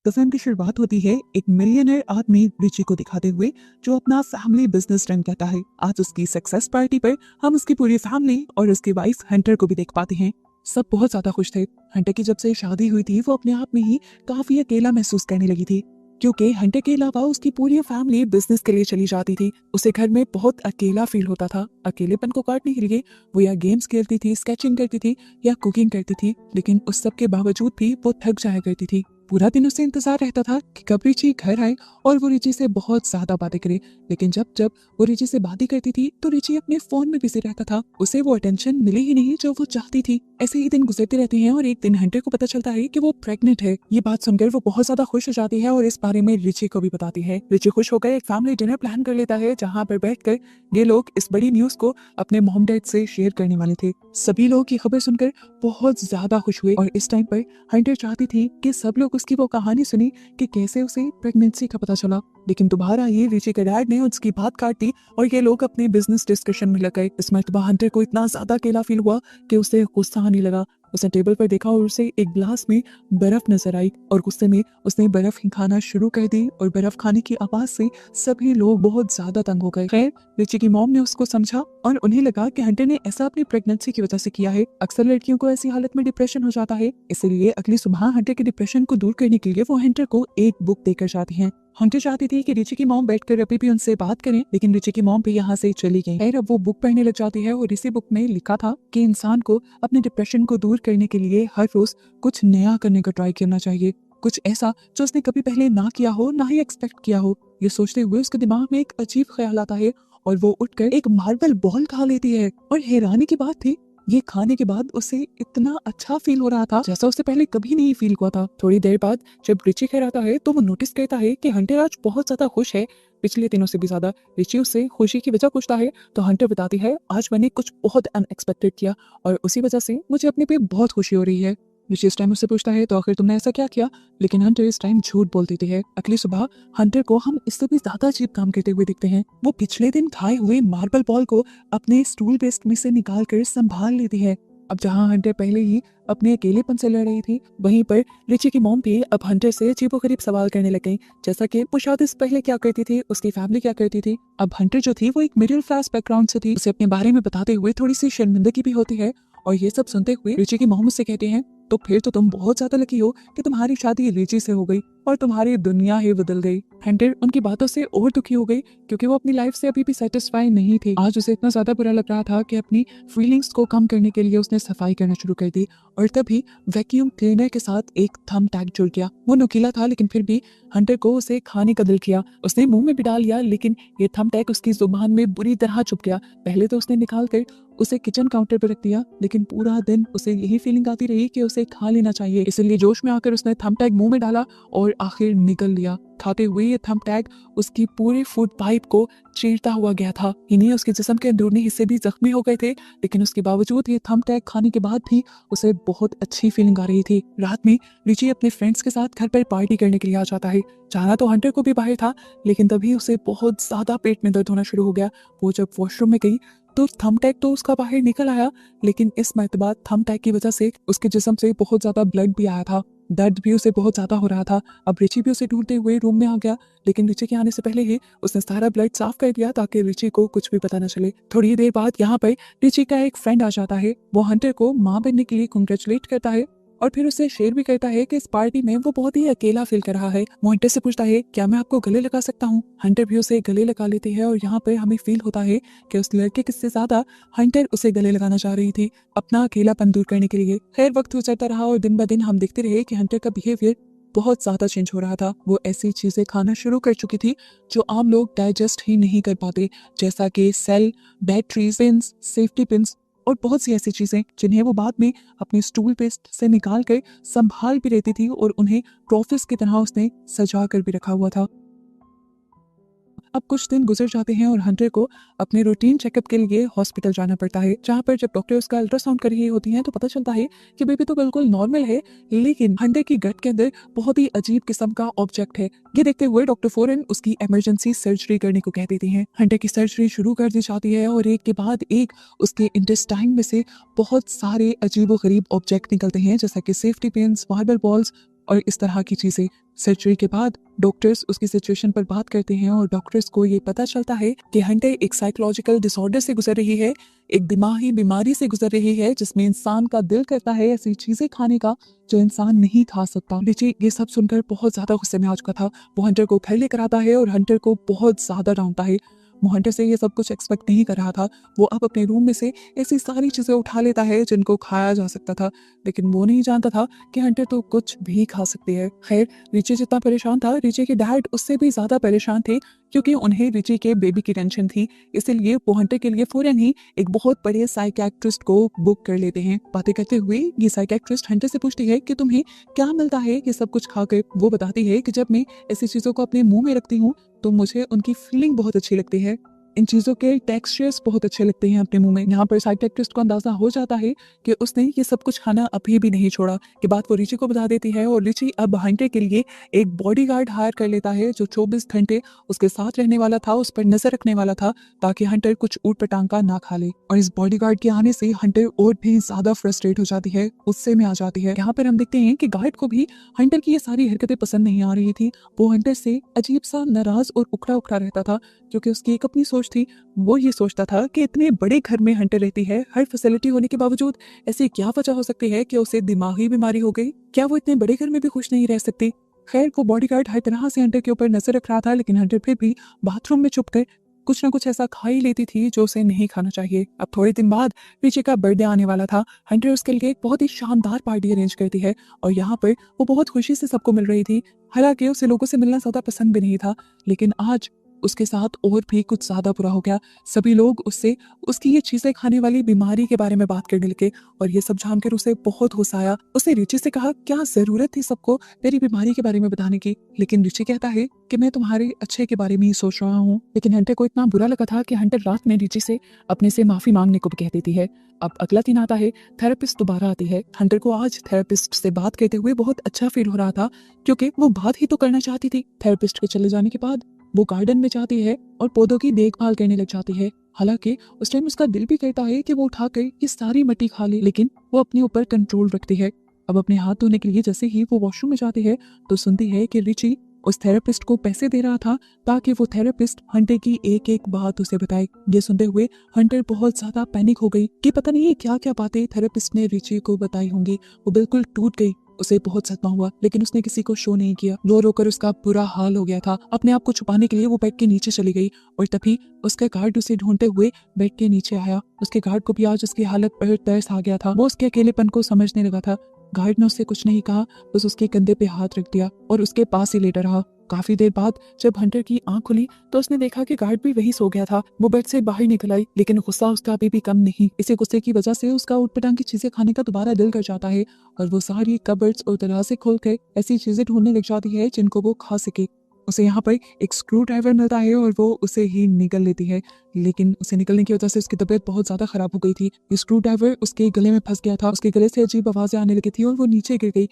तो फिल्म की शुरुआत होती है एक मिलियनर आदमी रिची को दिखाते हुए जो अपना फैमिली बिजनेस रन करता है। आज उसकी सक्सेस पार्टी पर हम उसकी पूरी फैमिली और उसकी वाइफ हंटर को भी देख पाते हैं। सब बहुत ज्यादा खुश थे। हंटर की जब से शादी हुई थी वो अपने आप में ही काफी अकेला महसूस करने लगी थी, क्योंकि हंटर के अलावा उसकी पूरी फैमिली बिजनेस के लिए चली जाती थी। उसे घर में बहुत अकेला फील होता था। अकेलेपन को काटने के लिए वो या गेम्स खेलती थी, स्केचिंग करती थी या कुकिंग करती थी, लेकिन उस सब के बावजूद भी वो थक जाया करती थी। पूरा दिन उसे इंतजार रहता था कि कब रिची घर आए और वो रिची से बहुत ज्यादा बातें करे, लेकिन जब जब वो रिची से बातें करती थी तो रिची अपने फोन में बिजी रहता था। उसे वो अटेंशन मिली ही नहीं जो वो चाहती थी। ऐसे ही दिन गुजरते रहते हैं और एक दिन हंटर को पता चलता है कि वो प्रेग्नेंट है। ये बात सुनकर वो बहुत ज्यादा खुश हो जाती है और इस बारे में रिची को भी बताती है। रिची खुश होकर एक फैमिली डिनर प्लान कर लेता है जहाँ पर बैठकर ये लोग इस बड़ी न्यूज को अपने मॉम डैड से शेयर करने वाले थे। सभी लोग ये खबर सुनकर बहुत ज्यादा खुश हुए और इस टाइम पर हंटर चाहती थी कि सब लोग उसकी वो कहानी सुनी कि कैसे उसे प्रेगनेंसी का पता चला, लेकिन दोबारा ये रिची के डैड ने उसकी बात काट दी और ये लोग अपने बिजनेस डिस्कशन में लग गए। इस मर्तबा हंटर को इतना ज्यादा अकेला फील हुआ कि उसे गुस्सा आने लगा। उसने टेबल पर देखा और उसे एक गिलास में बर्फ नजर आई और गुस्से में उसने बर्फ ही खाना शुरू कर दी और बर्फ खाने की आवाज से सभी लोग बहुत ज्यादा तंग हो गए। खैर, रिची की मॉम ने उसको समझा और उन्हें लगा कि हंटर ने ऐसा अपनी प्रेगनेंसी की वजह से किया है। अक्सर लड़कियों को ऐसी हालत में डिप्रेशन हो जाता है, इसलिए अगली सुबह हंटर के डिप्रेशन को दूर करने के लिए वो हंटर को एक बुक देकर जाती हैं। हंटर चाहती थी कि रिची की मॉम बैठकर अभी भी उनसे बात करें, लेकिन रिची की मॉम भी यहाँ से चली गई। खैर, अब वो बुक पढ़ने लग जाती है और इसी बुक में लिखा था कि इंसान को अपने डिप्रेशन को दूर करने के लिए हर रोज कुछ नया करने का ट्राई करना चाहिए, कुछ ऐसा जो उसने कभी पहले ना किया हो, ना ही एक्सपेक्ट किया हो। ये सोचते हुए उसके दिमाग में एक अजीब ख्याल आता है और वो उठकर एक मार्बल बॉल खा लेती है। और हैरानी की बात थी, ये खाने के बाद उसे इतना अच्छा फील हो रहा था जैसा उसे पहले कभी नहीं फील हुआ था। थोड़ी देर बाद जब रिची घर आता है तो वो नोटिस करता है कि हंटर आज बहुत ज्यादा खुश है, पिछले दिनों से भी ज्यादा। रिची उससे खुशी की वजह पूछता है तो हंटर बताती है, आज मैंने कुछ बहुत अनएक्सपेक्टेड किया और उसी वजह से मुझे अपने पे बहुत खुशी हो रही है। रिची इस टाइम उससे पूछता है तो आखिर तुमने ऐसा क्या किया, लेकिन हंटर इस टाइम झूठ बोल देती है। अगली सुबह हंटर को हम इससे भी ज्यादा अजीब काम करते हुए दिखते हैं। वो पिछले दिन खाए हुए मार्बल बॉल को अपने स्टूल बेस्ट में से निकाल कर संभाल लेती है। अब जहाँ हंटर पहले ही अपने अकेलेपन से लड़ रही थी, वहीं पर रिची की मॉम भी अब हंटर से अजीबोगरीब सवाल करने लग गई, जैसा कि वो शादी से पहले क्या करती थी, उसकी फैमिली क्या करती थी। अब हंटर जो थी वो एक मिडिल क्लास बैकग्राउंड से थी। उसे अपने बारे में बताते हुए थोड़ी सी शर्मिंदगी भी होती है और ये सब सुनते हुए रिची की मॉम उससे कहते हैं, तो फिर तो तुम बहुत ज्यादा लकी हो कि तुम्हारी शादी रिची से हो गई और तुम्हारी दुनिया ही बदल गई। हंटर उनकी बातों से और दुखी हो गई क्योंकि वो अपनी लाइफ से अभी भी सेटिस्फाई नहीं थी। आज उसे इतना ज्यादा बुरा लग रहा था कि अपनी फीलिंग्स को कम करने के लिए उसने सफाई करना शुरू कर दी और तभी वैक्यूम क्लीनर के साथ एक थंब टैग जुड़ गया। वो नुकीला था लेकिन फिर भी हंटर को उसे खाने का दिल किया। उसने मुंह में भी डाल लिया, लेकिन ये थंब टैग उसकी जुबान में बुरी तरह चुभ गया। पहले तो उसने निकाल कर उसे किचन काउंटर पर रख दिया, लेकिन पूरा दिन उसे यही फीलिंग आती रही कि उसे खा लेना चाहिए। इसलिए जोश में आकर उसने थंब टैग मुंह में डाला और आखिर निगल लिया। खाते हुए ये थंब टैग उसकी पूरी फूड पाइप को चीरता हुआ गया था। इन्हीं उसके जिस्म के अंदरूनी हिस्से भी जख्मी हो गए थे, लेकिन उसके बावजूद ये थंब टैग खाने के बाद भी उसे बहुत अच्छी फीलिंग आ रही थी। रात में रिची अपने फ्रेंड्स के साथ घर पर पार्टी करने के लिए आ जाता है। जाना तो हंटर को भी बाहर था, लेकिन तभी उसे बहुत ज्यादा पेट में दर्द होना शुरू हो गया। वो जब वॉशरूम में गई तो थंब टैग तो उसका बाहर निकल आया, लेकिन इस मर्तबा थंब टैग की वजह से उसके जिस्म से बहुत ज्यादा ब्लड भी आया था। दर्द भी उसे बहुत ज्यादा हो रहा था। अब रिची भी उसे ढूंढते हुए रूम में आ गया, लेकिन रिची के आने से पहले ही उसने सारा ब्लड साफ कर दिया ताकि रिची को कुछ भी पता न चले। थोड़ी देर बाद यहाँ पर रिची का एक फ्रेंड आ जाता है। वो हंटर को माँ बनने के लिए कंग्रेचुलेट करता है और फिर उससे शेयर भी करता है कि इस पार्टी में वो बहुत ही अकेला फील कर रहा है। वो हंटर से पूछता है, क्या मैं आपको गले लगा सकता हूँ। हंटर भी उसे गले लगा लेती है और यहाँ पर हमें फील होता है कि उस लड़के से ज्यादा हंटर उसे गले लगाना चाह रही थी अपना अकेलापन दूर करने के लिए। खैर, वक्त गुजरता रहा और दिन ब दिन हम देखते रहे कि हंटर का बिहेवियर बहुत ज्यादा चेंज हो रहा था। वो ऐसी चीजें खाना शुरू कर चुकी थी जो आम लोग डाइजेस्ट ही नहीं कर पाते, जैसा कि cell, batteries, pins, safety pins और बहुत सी ऐसी चीजें जिन्हें वो बाद में अपने स्टूल पेस्ट से निकाल कर संभाल भी रहती थी और उन्हें ट्रॉफिस की तरह उसने सजा कर भी रखा हुआ था। अब कुछ दिन गुजर जाते हैं और हंटर को अपने रूटीन चेकअप के लिए हॉस्पिटल जाना पड़ता है, जहाँ पर जब डॉक्टर उसका अल्ट्रासाउंड कर रही होती हैं तो पता चलता है कि बेबी तो बिल्कुल नॉर्मल है, लेकिन हंटर की गट के अंदर बहुत ही अजीब किस्म का ऑब्जेक्ट है। ये देखते हुए डॉक्टर फौरन उसकी इमरजेंसी सर्जरी करने को कह देती हैं। हंटर की सर्जरी शुरू कर दी जाती है और एक के बाद एक उसके इंटेस्टाइन में से बहुत सारे अजीबो गरीब ऑब्जेक्ट निकलते हैं, जैसा कि सेफ्टी पिन्स, मार्बल बॉल्स, और इस तरह की चीजें। सर्जरी के बाद डॉक्टर्स उसकी सिचुएशन पर बात करते हैं और डॉक्टर्स को ये पता चलता है कि हंटर एक साइकोलॉजिकल डिसऑर्डर से गुजर रही है, एक दिमागी बीमारी से गुजर रही है, जिसमें इंसान का दिल करता है ऐसी चीजें खाने का जो इंसान नहीं खा सकता। रिची ये सब सुनकर बहुत ज्यादा गुस्से में आ चुका था। वो हंटर को घर लेकर आता है और हंटर को बहुत ज्यादा डांटता है। वो हंटर से ये सब कुछ एक्सपेक्ट नहीं कर रहा था। वो अब अपने रूम में से ऐसी सारी चीजें उठा लेता है जिनको खाया जा सकता था, लेकिन वो नहीं जानता था कि हंटर तो कुछ भी खा सकती है। खैर, रिची जितना परेशान था, रिची के डैड उससे भी ज्यादा परेशान थे, क्योंकि उन्हें रिची के बेबी की टेंशन थी। इसलिए वो हंटर के लिए फौरन ही एक बहुत बड़े साइकियाट्रिस्ट को बुक कर लेते हैं। बातें करते हुए ये साइकियाट्रिस्ट हंटर से पूछती है कि तुम्हें क्या मिलता है ये सब कुछ खाकर। वो बताती है कि जब मैं ऐसी चीजों को अपने मुंह में रखती हूँ तो मुझे उनकी फीलिंग बहुत अच्छी लगती है, इन चीजों के टेक्सचर्स बहुत अच्छे लगते हैं अपने मुंह में। यहाँ पर साइकियाट्रिस्ट को अंदाजा हो जाता है कि उसने ये सब कुछ खाना अभी भी नहीं छोड़ा। कि बात वो रिची को बता देती है और रिची अब हंटर के लिए एक बॉडीगार्ड हायर कर लेता है जो 24 घंटे उसके साथ रहने वाला था, उस पर नजर रखने वाला था, ताकि हंटर कुछ ऊट पटांग का ना खा ले। और इस बॉडीगार्ड के आने से हंटर और भी ज्यादा फ्रस्ट्रेट हो जाती है, गुस्से में आ जाती है। यहाँ पर हम देखते हैं कि गार्ड को भी हंटर की ये सारी हरकतें पसंद नहीं आ रही थी। वो हंटर से अजीब सा नाराज और उखड़ा उखड़ा रहता था, क्योंकि उसकी एक अपनी सोच थी। वो ये सोचता था कि इतने बड़े घर में हंटर रहती है, हर फैसिलिटी होने के बावजूद ऐसी क्या वजह हो सकती है कि उसे दिमागी बीमारी हो गई? क्या वो इतने बड़े घर में भी खुश नहीं रह सकती? खैर, वो बॉडीगार्ड हर तरह से हंटर के ऊपर नजर रख रहा था, लेकिन हंटर फिर भी बाथरूम में छुप कर कुछ ना कुछ ऐसा खा ही लेती थी जो उसे नहीं खाना चाहिए। अब थोड़े दिन बाद रिची का बर्थडे आने वाला था। हंटर उसके लिए एक बहुत ही शानदार पार्टी अरेंज करती है और यहाँ पर वो बहुत खुशी से सबको मिल रही थी। हालांकि उसे लोगों से मिलना ज्यादा पसंद भी नहीं था, लेकिन आज उसके साथ और भी कुछ ज्यादा बुरा हो गया। सभी लोग उससे उसकी ये चीजें खाने वाली बीमारी के बारे में बात करने लगे और ये सब जानकर उसे बहुत गुस्सा आया। उसने रिची से कहा, क्या जरूरत थी सबको तेरी बीमारी के बारे में बताने की? लेकिन रिची कहता है कि मैं तुम्हारे अच्छे के बारे में ही सोच रहा हूँ। लेकिन हंटर को इतना बुरा लगा था कि हंटर रात में रिची से अपने से माफी मांगने को भी कह देती है। अब अगला दिन आता है, थेरेपिस्ट दोबारा आती है। हंटर को आज थेरेपिस्ट से बात करते हुए बहुत अच्छा फील हो रहा था, क्योंकि वो बात ही तो करना चाहती थी। थेरेपिस्ट के चले जाने के बाद वो गार्डन में जाती है और पौधों की देखभाल करने लग जाती है। हालांकि उस टाइम उसका दिल भी कहता है कि वो उठाकर ये सारी मिट्टी खा ले, लेकिन वो अपने ऊपर कंट्रोल रखती है। अब अपने हाथ धोने के लिए जैसे ही वो वॉशरूम में जाती है तो सुनती है कि रिची उस थेरेपिस्ट को पैसे दे रहा था ताकि वो थेरेपिस्ट हंटर की एक एक बात उसे बताए। ये सुनते हुए हंटर बहुत ज्यादा पैनिक हो गई कि पता नहीं क्या क्या बातें थेरेपिस्ट ने रिची को बताई होंगी। वो बिल्कुल टूट गई, उसे बहुत सदमा हुआ, लेकिन उसने किसी को शो नहीं किया। रो रो कर उसका बुरा हाल हो गया था। अपने आप को छुपाने के लिए वो बेड के नीचे चली गई और तभी उसका गार्ड उसे ढूंढते हुए बेड के नीचे आया। उसके गार्ड को भी आज उसकी हालत पर तरस आ गया था। वो उसके अकेलेपन को समझने लगा था। गार्ड ने उससे कुछ नहीं कहा, बस उसके कंधे पे हाथ रख दिया और उसके पास ही लेटा रहा। काफी देर बाद जब हंटर की आंख खुली तो उसने देखा कि गार्ड भी वही सो गया था। वो बेड से बाहर निकल आई, लेकिन गुस्सा उसका अभी भी कम नहीं। इसी गुस्से की वजह से उसका उटपटांग की चीजें खाने का दोबारा दिल कर जाता है और वो सारी कबर्ड्स और दरवाजे खोल कर ऐसी चीजें ढूंढने लग जाती है जिनको वो खा सके। उसे यहाँ पर एक स्क्रू ड्राइवर मिलता है और वो उसे ही निकल लेती है, लेकिन उसे निकलने की वजह से उसकी तबीयत बहुत ज्यादा खराब हो गई थी। ये स्क्रू ड्राइवर उसके गले में फंस गया था, उसके गले से अजीब आवाजें आने लगी थी और वो नीचे गिर गई।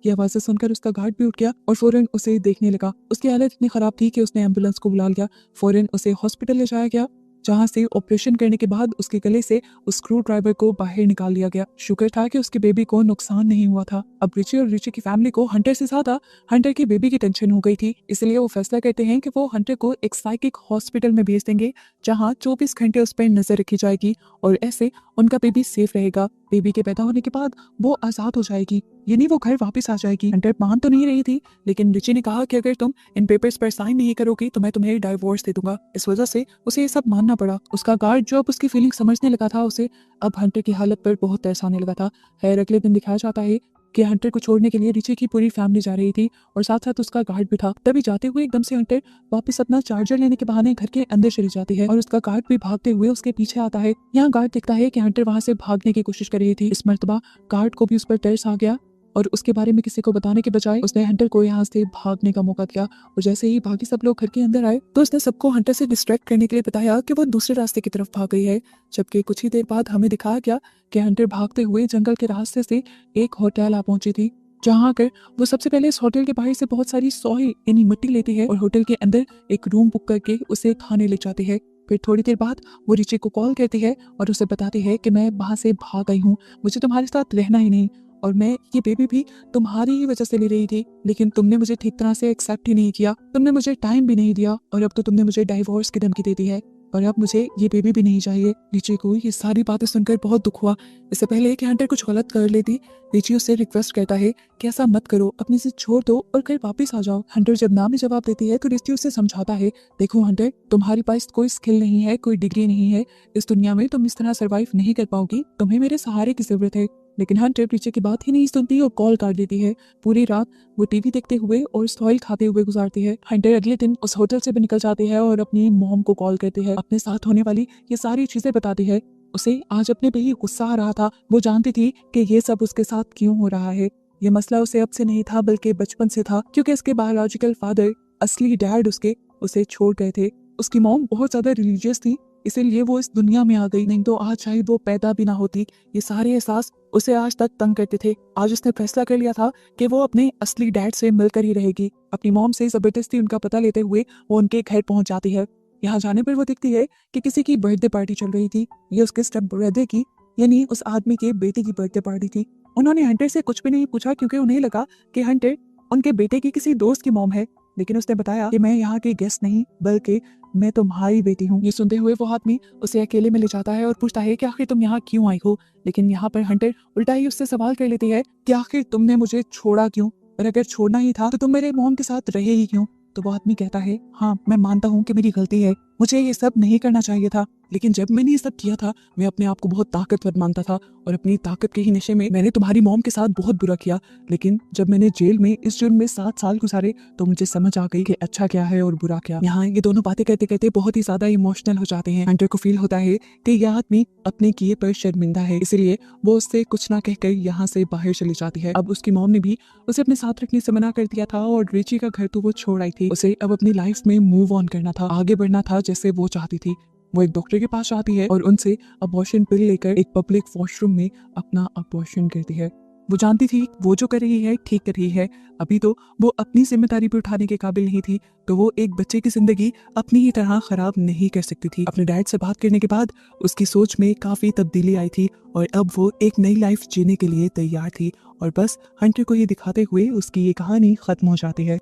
ये आवाजें सुनकर उसका गार्ड भी उठ गया और फौरन उसे देखने लगा। उसकी हालत इतनी खराब थी कि उसने एम्बुलेंस को बुला लिया। फौरन उसे हॉस्पिटल ले जाया गया, जहां से ऑपरेशन करने के बाद उसके गले से उस स्क्रू ड्राइवर को बाहर निकाल लिया गया। शुक्र था कि उसके बेबी को नुकसान नहीं हुआ था। अब रिची और रिची की फैमिली को हंटर से ज्यादा हंटर की बेबी की टेंशन हो गई थी, इसलिए वो फैसला करते हैं कि वो हंटर को एक साइकिक हॉस्पिटल में भेज देंगे, जहां 24 घंटे उस पर नजर रखी जाएगी और ऐसे उनका बेबी सेफ रहेगा। बेबी के पैदा होने के बाद वो आजाद हो जाएगी, यानी वो घर वापस आ जाएगी। हंटर मान तो नहीं रही थी, लेकिन रिची ने कहा कि अगर तुम इन पेपर्स पर साइन नहीं करोगी तो मैं तुम्हें डाइवोर्स दे दूंगा। इस वजह से उसे ये सब मानना पड़ा। उसका गार्ड जो अब उसकी फीलिंग समझने लगा था, उसे अब हंटर की हालत पर बहुत तरस आने लगा था। खैर, अगले दिन दिखाया जाता है कि हंटर को छोड़ने के लिए रिची की पूरी फैमिली जा रही थी और साथ साथ उसका गार्ड भी था। तभी जाते हुए एकदम से हंटर वापस अपना चार्जर लेने के बहाने घर के अंदर चली जाती है और उसका गार्ड भी भागते हुए उसके पीछे आता है। यहाँ गार्ड दिखता है कि हंटर वहां से भागने की कोशिश कर रही थी। इस मर्तबा गार्ड को भी उस पर तरस आ गया और उसके बारे में किसी को बताने के बजाय उसने हंटर को यहाँ से भागने का मौका दिया। और जैसे ही बाकी सब लोग घर के अंदर आए तो उसने सबको हंटर से डिस्ट्रैक्ट करने के लिए बताया कि वो दूसरे रास्ते की तरफ भाग गई है। जबकि कुछ ही देर बाद हमें दिखाया गया कि हंटर भागते हुए जंगल के रास्ते से एक होटल आ पहुंची थी, जहाँ आकर वो सबसे पहले इस होटल के बाहर से बहुत सारी सॉइल यानी मिट्टी लेती है और होटल के अंदर एक रूम बुक करके उसे खाने ले जाती है। फिर थोड़ी देर बाद वो रिची को कॉल करती है और उसे बताती है कि मैं वहां से भाग गई हूँ, मुझे तुम्हारे साथ रहना ही नहीं। और मैं ये बेबी भी तुम्हारी ही वजह से ले रही थी, लेकिन तुमने मुझे ठीक तरह से एक्सेप्ट ही नहीं किया, तुमने मुझे टाइम भी नहीं दिया और अब तो तुमने मुझे डाइवोर्स की धमकी दे दी है और अब मुझे ये बेबी भी नहीं चाहिए। रिची को ये सारी बातें सुनकर बहुत दुख हुआ। इससे पहले कि हंटर कुछ गलत कर लेती, रिची उससे रिक्वेस्ट करता है कि ऐसा मत करो, अपने से छोड़ दो और घर वापस आ जाओ। हंटर जब ना में जवाब देती है तो रिची उससे समझाता है, देखो हंटर, तुम्हारे पास कोई स्किल नहीं है, कोई डिग्री नहीं है, इस दुनिया में तुम इस तरह सर्वाइव नहीं कर पाओगी, तुम्हें मेरे सहारे की जरूरत है। लेकिन हंटर रिची की बात ही नहीं सुनती और कॉल काट देती है। पूरी रात वो टीवी देखते हुए और सॉइल खाते हुए गुजारती है। हंटर अगले दिन उस होटल से भी निकल जाती है और अपनी मॉम को कॉल करती है, अपने साथ होने वाली ये सारी चीजें बताती है। उसे आज अपने पे ही गुस्सा आ रहा था। वो जानती थी कि ये सब उसके साथ क्यों हो रहा है। ये मसला उसे अब से नहीं था बल्कि बचपन से था, क्योंकि इसके बायोलॉजिकल फादर, असली डैड उसे छोड़ गए थे। उसकी मॉम बहुत ज्यादा रिलीजियस थी, इसीलिए वो इस दुनिया में आ गई, नहीं तो आज शायद वो पैदा भी ना होती। ये सारे एहसास उसे आज तक तंग करते थे। आज उसने फैसला कर लिया था कि वो अपने असली डैड से मिलकर ही रहेगी। अपनी मॉम से जबरदस्ती उनका पता लेते हुए वो उनके घर पहुंच जाती है। यहाँ जाने पर वो देखती है कि किसी की बर्थडे पार्टी चल रही थी। ये उसके स्टेप ब्रदर की, यानी उस आदमी के बेटे की बर्थडे पार्टी थी। उन्होंने हंटर से कुछ भी नहीं पूछा, क्योंकि उन्हें लगा कि हंटर उनके बेटे की किसी दोस्त की मॉम है। लेकिन उसने बताया कि मैं यहाँ की गेस्ट नहीं बल्कि मैं तुम्हारी बेटी हूँ। ये सुनते हुए वो आदमी उसे अकेले में ले जाता है और पूछता है कि आखिर तुम यहाँ क्यों आई हो। लेकिन यहाँ पर हंटर उल्टा ही उससे सवाल कर लेती है कि आखिर तुमने मुझे छोड़ा क्यों, और अगर छोड़ना ही था तो तुम मेरे मॉम के साथ रहे ही क्यों। तो वो आदमी कहता है, हाँ मैं मानता हूँ कि मेरी गलती है, मुझे ये सब नहीं करना चाहिए था, लेकिन जब मैंने ये सब किया था मैं अपने आप को बहुत ताकतवर मानता था और अपनी ताकत के ही नशे में मैंने तुम्हारी मॉम के साथ बहुत बुरा किया। लेकिन जब मैंने जेल में इस जुर्म में 7 साल गुजारे तो मुझे समझ आ गई कि अच्छा क्या है और बुरा क्या। यहाँ ये दोनों बातें कहते कहते बहुत ही ज्यादा इमोशनल हो जाते हैं। हंटर को फील होता है कि यह आदमी अपने किए पर शर्मिंदा है, इसलिए वो उससे कुछ ना कहकर यहाँ से बाहर चली जाती है। अब उसकी मॉम ने भी उसे अपने साथ रखने से मना कर दिया था और रिची का घर तो वो छोड़ आई थी। उसे अब अपनी लाइफ में मूव ऑन करना था, आगे बढ़ना था जैसे वो चाहती थी। वो एक डॉक्टर के पास जाती है और उनसे अबॉर्शन पिल लेकर एक पब्लिक वॉशरूम में अपना अबॉर्शन करती है। वो जानती थी वो जो कर रही है ठीक कर रही है। अभी तो वो अपनी जिम्मेदारी भी उठाने के काबिल नहीं थी, तो वो एक बच्चे की जिंदगी अपनी ही तरह खराब नहीं कर सकती थी। अपने डैड से बात करने के बाद उसकी सोच में काफी तब्दीली आई थी और अब वो एक नई लाइफ जीने के लिए तैयार थी। और बस हंटर को ये दिखाते हुए उसकी ये कहानी खत्म हो जाती है।